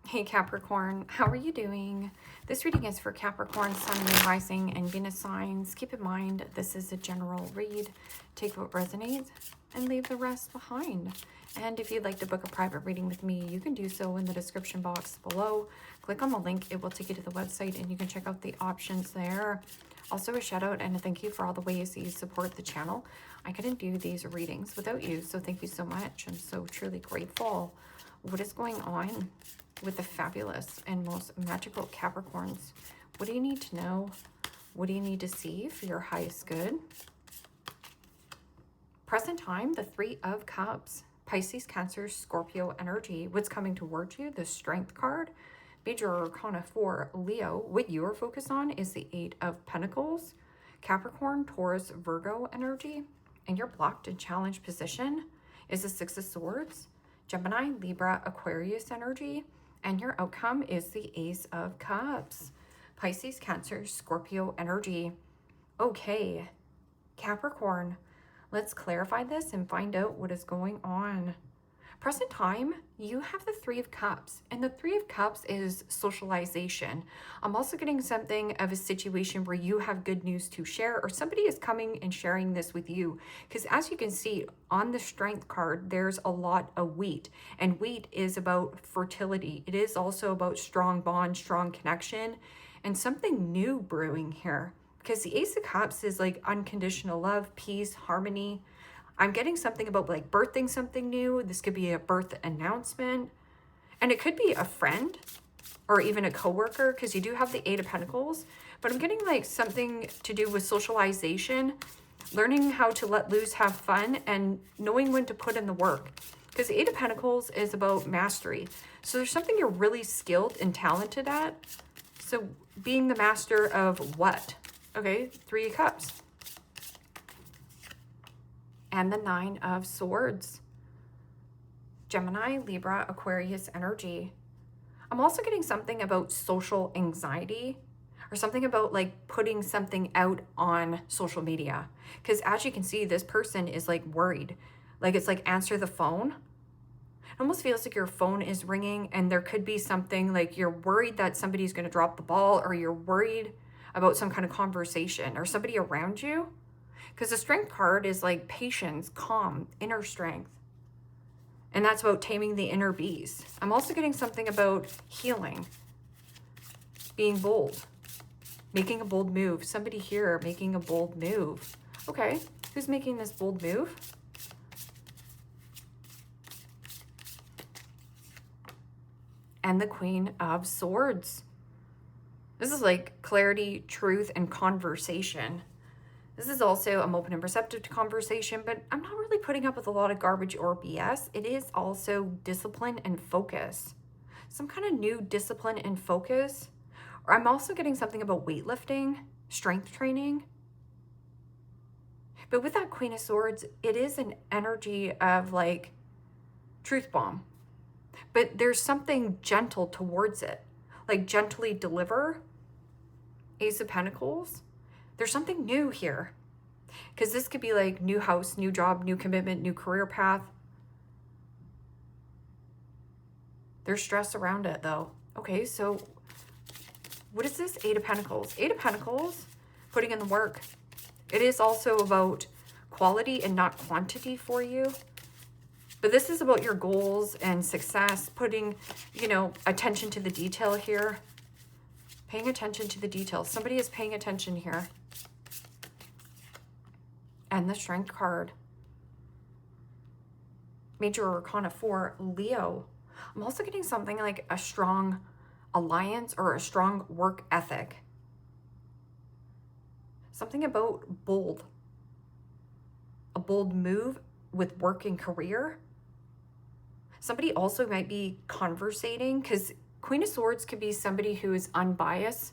Hey Capricorn, how are you doing? This reading is for Capricorn, Sun, Moon, Rising, and Venus signs. Keep in mind, this is a general read. Take what resonates and leave the rest behind. And if you'd like to book a private reading with me, you can do so in the description box below. Click on the link, it will take you to the website and you can check out the options there. Also a shout out and a thank you for all the ways that you support the channel. I couldn't do these readings without you, so thank you so much. I'm so truly grateful. What is going on with the fabulous and most magical Capricorns? What do you need to know? What do you need to see for your highest good? Present time, the Three of Cups. Pisces, Cancer, Scorpio energy. What's coming towards you? The Strength card. Major Arcana for Leo. What you're focused on is the Eight of Pentacles. Capricorn, Taurus, Virgo energy. And your blocked and challenged position is the Six of Swords. Gemini, Libra, Aquarius energy. And your outcome is the Ace of Cups. Pisces, Cancer, Scorpio energy. Okay, Capricorn, let's clarify this and find out what is going on. Present time, you have the Three of Cups, and the Three of Cups is socialization. I'm also getting something of a situation where you have good news to share, or somebody is coming and sharing this with you. Because as you can see on the Strength card, there's a lot of wheat, and wheat is about fertility. It is also about strong bond, strong connection, and something new brewing here. Because the Ace of Cups is like unconditional love, peace, harmony. I'm getting something about like birthing something new. This could be a birth announcement. And it could be a friend or even a coworker, because you do have the Eight of Pentacles. But I'm getting like something to do with socialization, learning how to let loose, have fun, and knowing when to put in the work. Because the Eight of Pentacles is about mastery. So there's something you're really skilled and talented at. So being the master of what? Okay, Three of Cups. And the Nine of Swords. Gemini, Libra, Aquarius energy. I'm also getting something about social anxiety, or something about like putting something out on social media. Because as you can see, this person is like worried. Like it's like answer the phone. It almost feels like your phone is ringing, and there could be something like you're worried that somebody's going to drop the ball, or you're worried about some kind of conversation or somebody around you. Because the Strength card is like patience, calm, inner strength. And that's about taming the inner beast. I'm also getting something about healing, being bold, making a bold move. Somebody here making a bold move. Okay, who's making this bold move? And the Queen of Swords. This is like clarity, truth, and conversation. This is also, I'm open and receptive to conversation, but I'm not really putting up with a lot of garbage or BS. It is also discipline and focus. Some kind of new discipline and focus. Or I'm also getting something about weightlifting, strength training. But with that Queen of Swords, it is an energy of like truth bomb. But there's something gentle towards it. Like gently deliver. Ace of Pentacles. There's something new here, because this could be like new house, new job, new commitment, new career path. There's stress around it though. Okay, so what is this Eight of Pentacles? Eight of Pentacles, putting in the work. It is also about quality and not quantity for you. But this is about your goals and success, putting, you know, attention to the detail here. Paying attention to the details. Somebody is paying attention here. And the Strength card. Major Arcana for Leo. I'm also getting something like a strong alliance or a strong work ethic. Something about bold. A bold move with work and career. Somebody also might be conversating, because Queen of Swords could be somebody who is unbiased.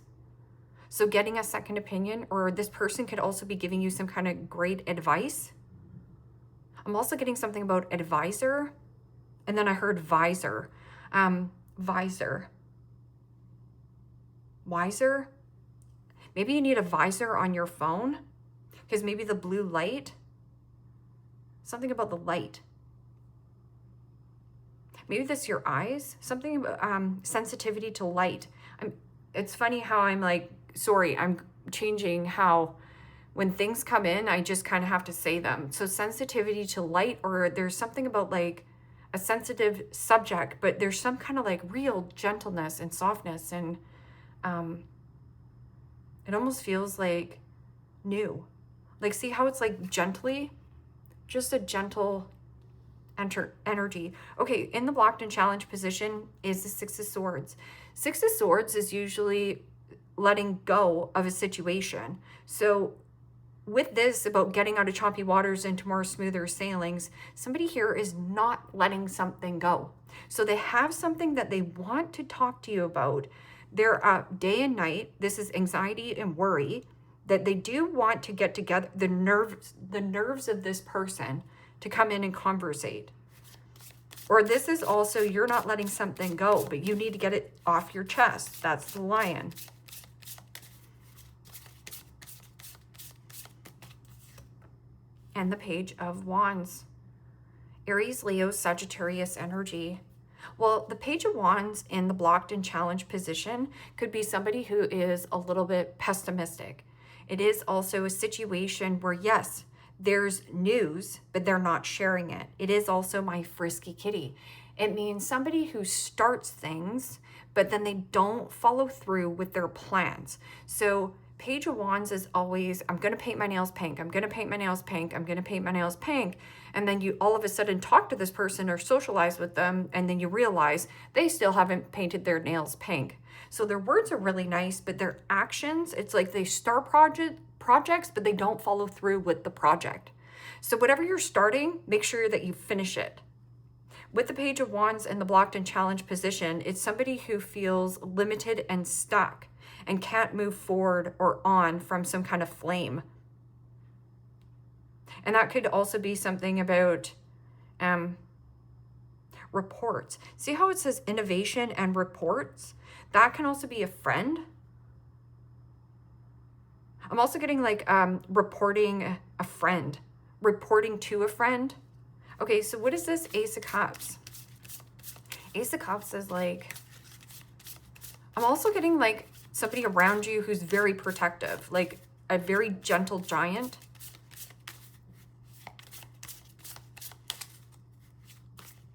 So getting a second opinion, or this person could also be giving you some kind of great advice. I'm also getting something about advisor. And then I heard visor. Visor. Wiser. Maybe you need a visor on your phone, because maybe the blue light. Something about the light. Maybe this is your eyes, something about sensitivity to light. It's funny how I'm like, sorry, I'm changing how when things come in, I just kind of have to say them. So sensitivity to light, or there's something about like a sensitive subject, but there's some kind of like real gentleness and softness, and it almost feels like new. Like, see how it's like gently, just a gentle energy. Okay, in the blocked and challenged position is the Six of Swords. Six of Swords is usually letting go of a situation. So with this about getting out of choppy waters into more smoother sailings, somebody here is not letting something go. So they have something that they want to talk to you about. They're up day and night. This is anxiety and worry that they do want to get together, the nerves of this person to come in and conversate. Or this is also, you're not letting something go, but you need to get it off your chest. That's the Lion. And the Page of Wands. Aries, Leo, Sagittarius energy. Well, the Page of Wands in the blocked and challenged position could be somebody who is a little bit pessimistic. It is also a situation where, yes, there's news, but they're not sharing it. It is also my frisky kitty. It means somebody who starts things, but then they don't follow through with their plans. So Page of Wands is always, I'm going to paint my nails pink. I'm going to paint my nails pink. I'm going to paint my nails pink. And then you all of a sudden talk to this person or socialize with them, and then you realize they still haven't painted their nails pink. So their words are really nice, but their actions, it's like they start projects, but they don't follow through with the project. So whatever you're starting, make sure that you finish it. With the Page of Wands in the blocked and challenged position, it's somebody who feels limited and stuck and can't move forward or on from some kind of flame. And that could also be something about reports. See how it says innovation and reports? That can also be a friend. I'm also getting like reporting a friend, reporting to a friend. Okay, so what is this Ace of Cups? Ace of Cups is like, I'm also getting like somebody around you who's very protective, like a very gentle giant.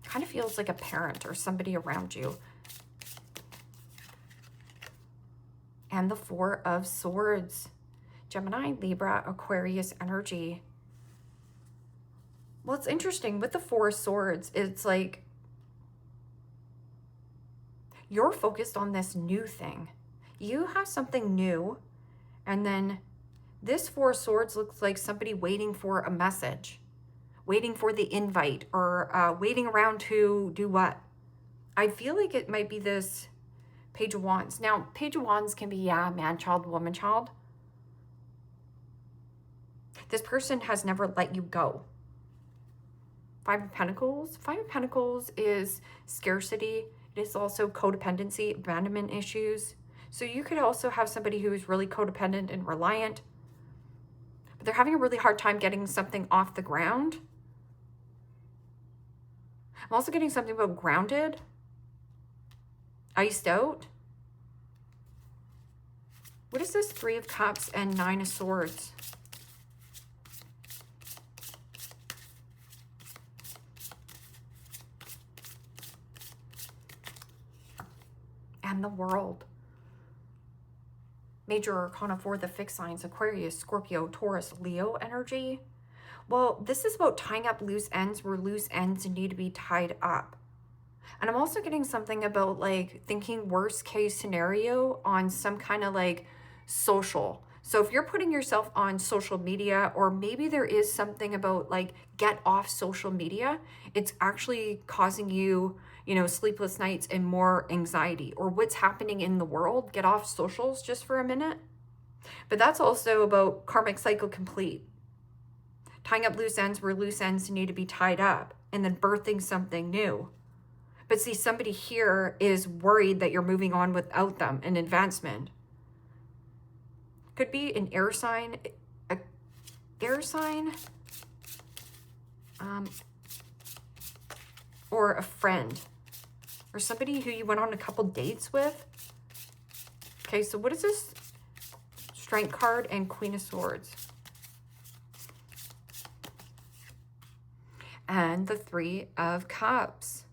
Kind of feels like a parent or somebody around you. And the Four of Swords. Gemini, Libra, Aquarius energy. Well, it's interesting with the Four of Swords. It's like you're focused on this new thing. You have something new, and then this Four of Swords looks like somebody waiting for a message, waiting for the invite, or waiting around to do what? I feel like it might be this Page of Wands. Now, Page of Wands can be, yeah, man, child, woman, child. This person has never let you go. Five of Pentacles. Five of Pentacles is scarcity. It is also codependency, abandonment issues. So you could also have somebody who is really codependent and reliant, but they're having a really hard time getting something off the ground. I'm also getting something about grounded, iced out. What is this Three of Cups and Nine of Swords? And the World. Major Arcana for the fixed signs, Aquarius, Scorpio, Taurus, Leo energy. Well, this is about tying up loose ends where loose ends need to be tied up. And I'm also getting something about like thinking worst case scenario on some kind of like social. So if you're putting yourself on social media, or maybe there is something about like get off social media, it's actually causing you, you know, sleepless nights and more anxiety, or what's happening in the world, get off socials just for a minute. But that's also about karmic cycle complete. Tying up loose ends where loose ends need to be tied up, and then birthing something new. But see, somebody here is worried that you're moving on without them, an advancement. Could be an air sign, or a friend. or somebody who you went on a couple dates with. Okay, so what is this? Strength card and Queen of Swords. And the Three of Cups.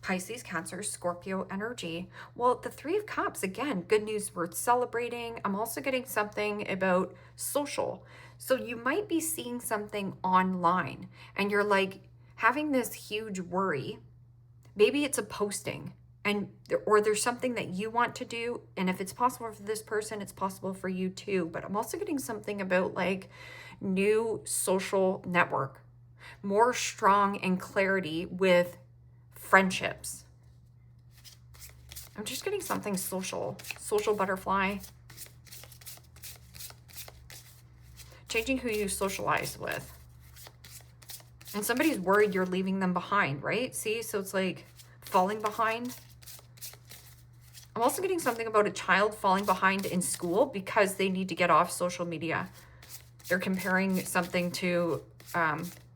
Pisces, Cancer, Scorpio energy. Well, the Three of Cups, again, good news worth celebrating. I'm also getting something about social. So you might be seeing something online and you're like having this huge worry. Maybe it's a posting or there's something that you want to do. And if it's possible for this person, it's possible for you too. But I'm also getting something about like new social network, more strong and clarity with friendships. I'm just getting something social butterfly. Changing who you socialize with. And somebody's worried you're leaving them behind, right? See, so it's like falling behind. I'm also getting something about a child falling behind in school because they need to get off social media. They're comparing something to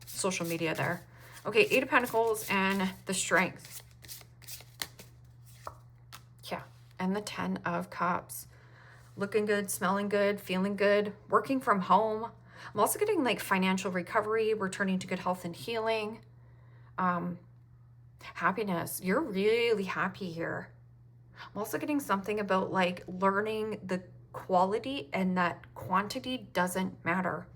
social media there. Okay, Eight of Pentacles and the Strength. Yeah, and the Ten of Cups. Looking good, smelling good, feeling good, working from home. I'm also getting like financial recovery, returning to good health and healing. Happiness. You're really happy here. I'm also getting something about like learning the quality and that quantity doesn't matter.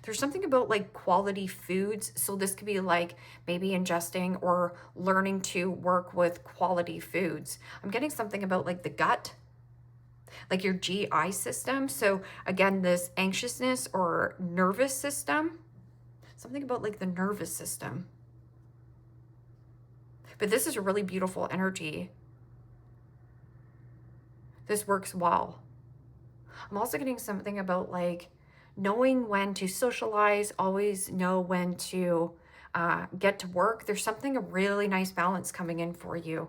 There's something about like quality foods. So this could be like maybe ingesting or learning to work with quality foods. I'm getting something about like the gut, like your GI system. So again, this anxiousness or nervous system, something about like the nervous system. But this is a really beautiful energy. This works well. I'm also getting something about like knowing when to socialize, always know when to get to work. There's something, a really nice balance coming in for you.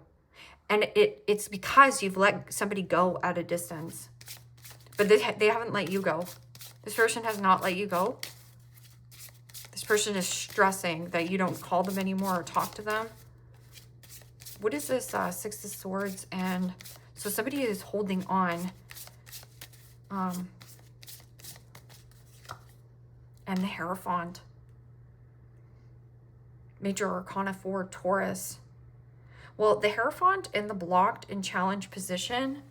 And it's because you've let somebody go at a distance. But they haven't let you go. This person has not let you go. This person is stressing that you don't call them anymore or talk to them. What is this Six of Swords? And so somebody is holding on. And the Hierophant. Major Arcana 4, Taurus. Well, the Hierophant in the blocked and challenged position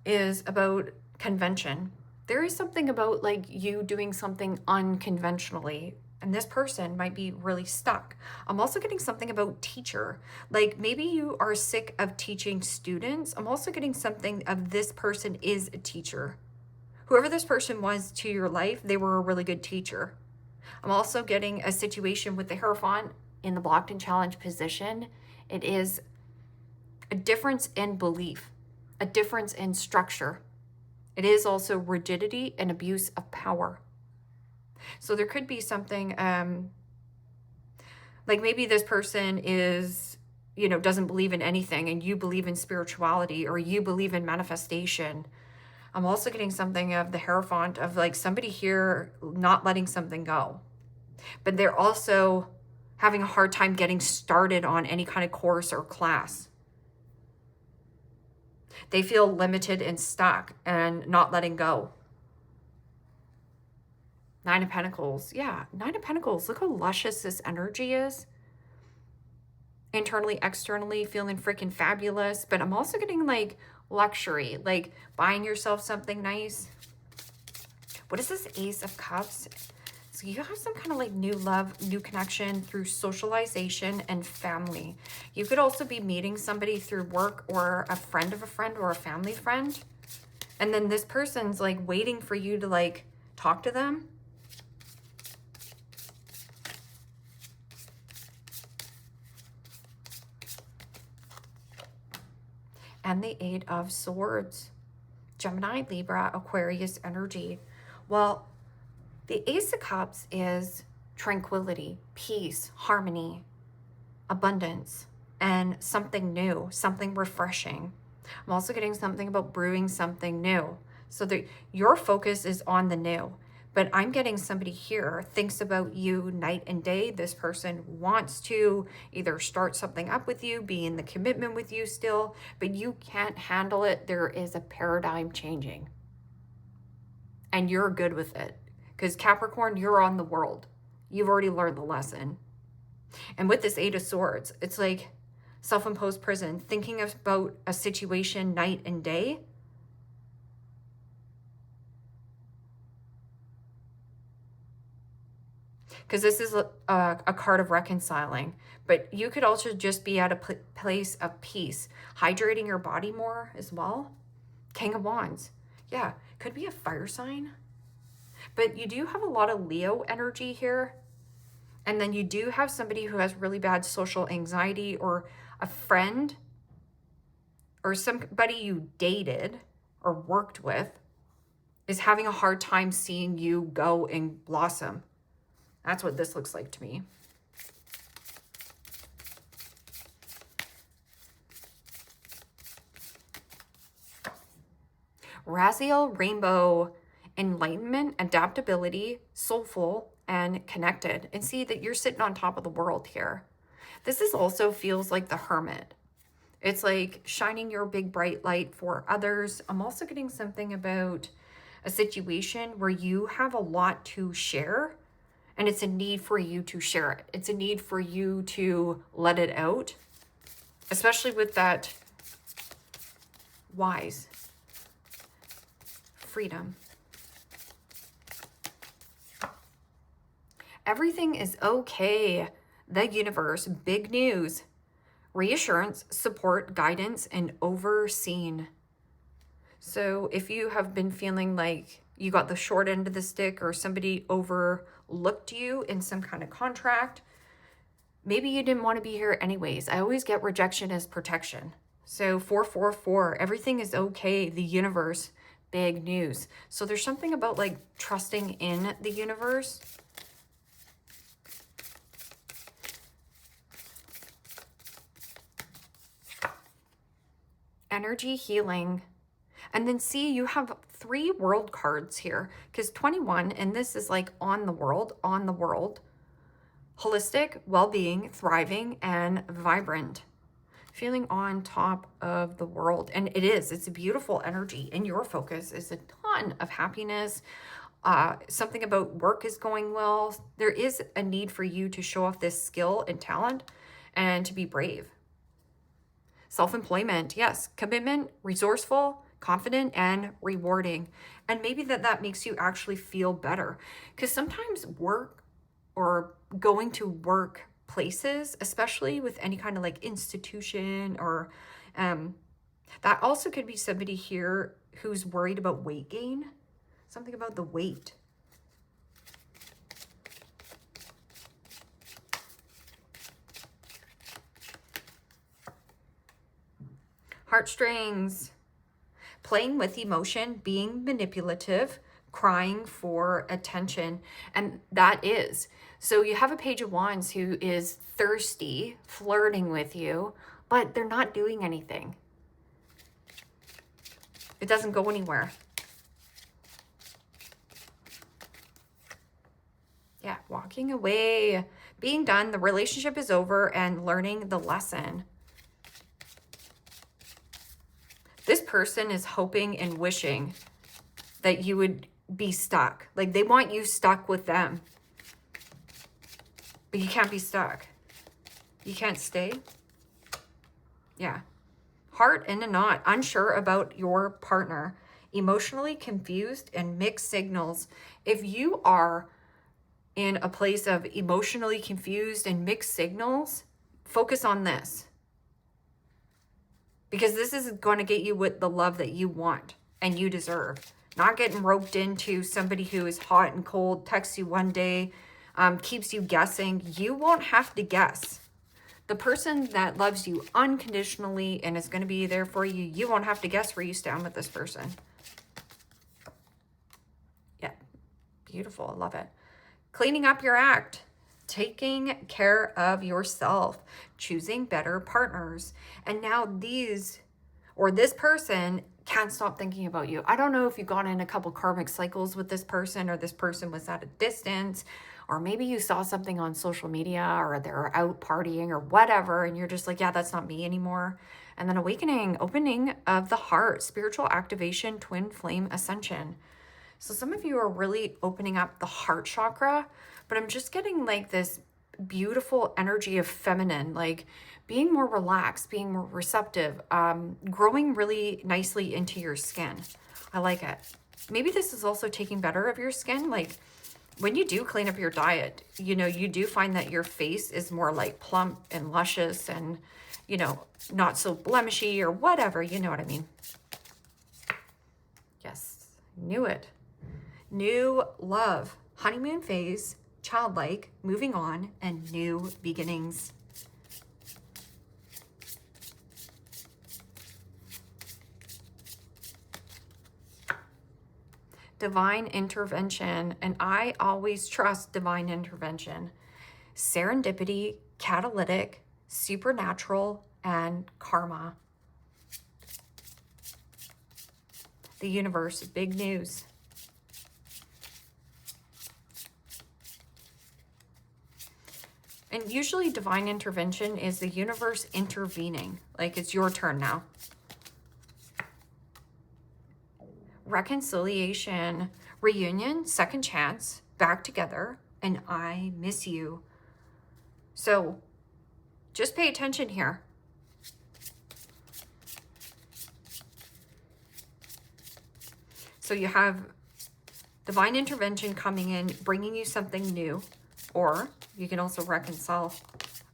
is about convention. There is something about like you doing something unconventionally, and this person might be really stuck. I'm also getting something about teacher. Like maybe you are sick of teaching students. I'm also getting something of this person is a teacher. Whoever this person was to your life, they were a really good teacher. I'm also getting a situation with the Hierophant in the blocked and challenged position. It is a difference in belief, a difference in structure. It is also rigidity and abuse of power. So there could be something like maybe this person is, you know, doesn't believe in anything and you believe in spirituality or you believe in manifestation. I'm also getting something of the Hierophant of like somebody here not letting something go. But they're also having a hard time getting started on any kind of course or class. They feel limited and stuck and not letting go. Nine of Pentacles. Yeah, Nine of Pentacles. Look how luscious this energy is. Internally, externally, feeling freaking fabulous. But I'm also getting like luxury, like buying yourself something nice. What is this Ace of Cups? So you have some kind of like new love, new connection through socialization and family. You could also be meeting somebody through work or a friend of a friend or a family friend. And then this person's like waiting for you to like talk to them. And the Eight of Swords. Gemini, Libra, Aquarius energy. Well, the Ace of Cups is tranquility, peace, harmony, abundance, and something new, something refreshing. I'm also getting something about brewing something new. So that your focus is on the new. But I'm getting somebody here thinks about you night and day. This person wants to either start something up with you, be in the commitment with you still, but you can't handle it. There is a paradigm changing. And you're good with it. Because Capricorn, you're on the world. You've already learned the lesson. And with this Eight of Swords, it's like self-imposed prison, thinking about a situation night and day. Because this is a card of reconciling. But you could also just be at a place of peace, hydrating your body more as well. King of Wands. Yeah, could be a fire sign. But you do have a lot of Leo energy here. And then you do have somebody who has really bad social anxiety, or a friend or somebody you dated or worked with is having a hard time seeing you go and blossom. That's what this looks like to me. Raziel, rainbow, enlightenment, adaptability, soulful, and connected. And see that you're sitting on top of the world here. This is also feels like the Hermit. It's like shining your big bright light for others. I'm also getting something about a situation where you have a lot to share, and it's a need for you to share it. It's a need for you to let it out, especially with that wise freedom. Everything is okay. The universe, big news, reassurance, support, guidance, and overseen. So if you have been feeling like you got the short end of the stick, or somebody overlooked you in some kind of contract, maybe you didn't want to be here anyways. I always get rejection as protection. So 444, everything is okay. The universe, big news. So there's something about like trusting in the universe. Energy healing. And then see, you have 3 world cards here, because 21, and this is like on the world, holistic, well-being, thriving, and vibrant. Feeling on top of the world. And it's a beautiful energy, and your focus is a ton of happiness. Something about work is going well. There is a need for you to show off this skill and talent and to be brave. Self-employment, yes. Commitment, resourceful, confident, and rewarding. And maybe that makes you actually feel better. Because sometimes work or going to work places, especially with any kind of like institution, or that also could be somebody here who's worried about weight gain. Something about the weight. Heartstrings. Playing with emotion, being manipulative, crying for attention. And that is. So you have a Page of Wands who is thirsty, flirting with you, but they're not doing anything. It doesn't go anywhere. Yeah, walking away, being done. The relationship is over and learning the lesson. This person is hoping and wishing that you would be stuck. Like they want you stuck with them. But you can't be stuck. You can't stay. Yeah. Heart in a knot. Unsure about your partner. Emotionally confused and mixed signals. If you are in a place of emotionally confused and mixed signals, focus on this. Because this is going to get you with the love that you want and you deserve. Not getting roped into somebody who is hot and cold, texts you one day, keeps you guessing. You won't have to guess. The person that loves you unconditionally and is going to be there for you, you won't have to guess where you stand with this person. Yeah, beautiful. I love it. Cleaning up your act. Taking care of yourself, choosing better partners. And now these or this person can't stop thinking about you. I don't know if you got in a couple karmic cycles with this person, or this person was at a distance, or maybe you saw something on social media, or they're out partying or whatever, and you're just like, yeah, that's not me anymore. And then awakening, opening of the heart, spiritual activation, twin flame ascension. So some of you are really opening up the heart chakra, but I'm just getting like this beautiful energy of feminine, like being more relaxed, being more receptive, growing really nicely into your skin. I like it. Maybe this is also taking better of your skin. Like when you do clean up your diet, you know, you do find that your face is more like plump and luscious and, you know, not so blemishy or whatever, you know what I mean? Yes, knew it. New love, honeymoon phase, childlike, moving on, and new beginnings. Divine intervention, and I always trust divine intervention. Serendipity, catalytic, supernatural, and karma. The universe, big news. And usually divine intervention is the universe intervening. Like it's your turn now. Reconciliation, reunion, second chance, back together, and I miss you. So just pay attention here. So you have divine intervention coming in, bringing you something new, or you can also reconcile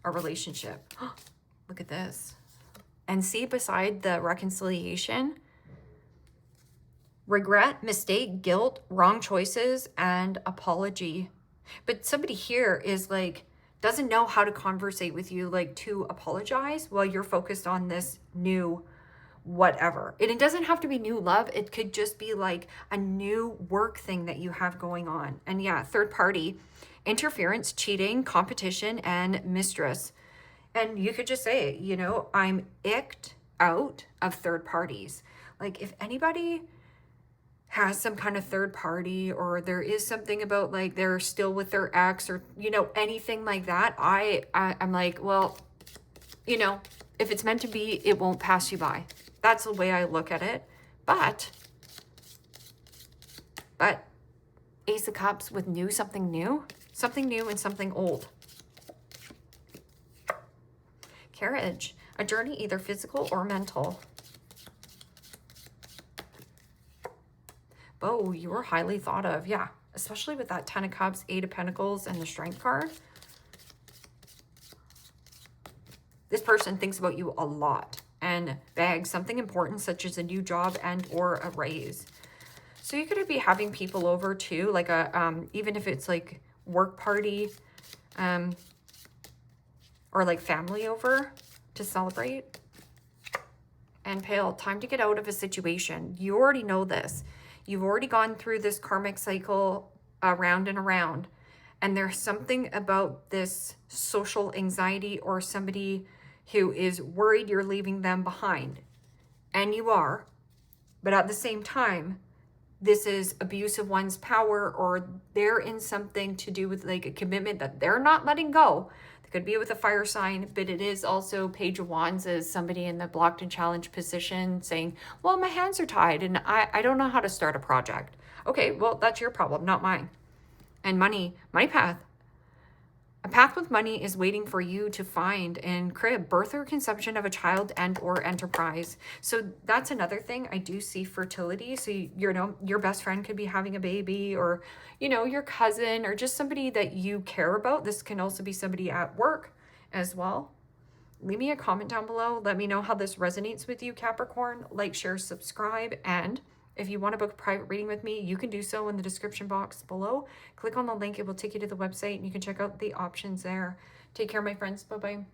a relationship. Look at this. And see beside the reconciliation, regret, mistake, guilt, wrong choices, and apology. But somebody here is like, doesn't know how to conversate with you, like to apologize while you're focused on this new whatever. And it doesn't have to be new love. It could just be like a new work thing that you have going on. And yeah, third party, interference, cheating, competition, and mistress. And you could just say, you know, I'm icked out of third parties. Like if anybody has some kind of third party, or there is something about like they're still with their ex, or, you know, anything like that, I'm like, well, you know, if it's meant to be, it won't pass you by. That's the way I look at it. But Ace of Cups with something new and something old. Carriage, a journey either physical or mental. Oh, you were highly thought of. Yeah, especially with that 10 of Cups, 8 of Pentacles, and the Strength card. This person thinks about you a lot and bags something important, such as a new job and or a raise. So you could be having people over too, like a even if it's like work party, or like family over to celebrate. And Pale, time to get out of a situation. You already know this. You've already gone through this karmic cycle around and around. And there's something about this social anxiety, or somebody who is worried you're leaving them behind. And you are. But at the same time, this is abuse of one's power, or they're in something to do with like a commitment that they're not letting go. It could be with a fire sign, but it is also Page of Wands as somebody in the blocked and challenged position saying, well, my hands are tied and I don't know how to start a project. Okay, well, that's your problem, not mine. And money path. A path with money is waiting for you to find in crib, birth or conception of a child and or enterprise. So that's another thing. I do see fertility. So, you know, your best friend could be having a baby, or, you know, your cousin, or just somebody that you care about. This can also be somebody at work as well. Leave me a comment down below. Let me know how this resonates with you, Capricorn. Like, share, subscribe, and if you want to book a private reading with me, you can do so in the description box below. Click on the link. It will take you to the website and you can check out the options there. Take care, my friends. Bye-bye.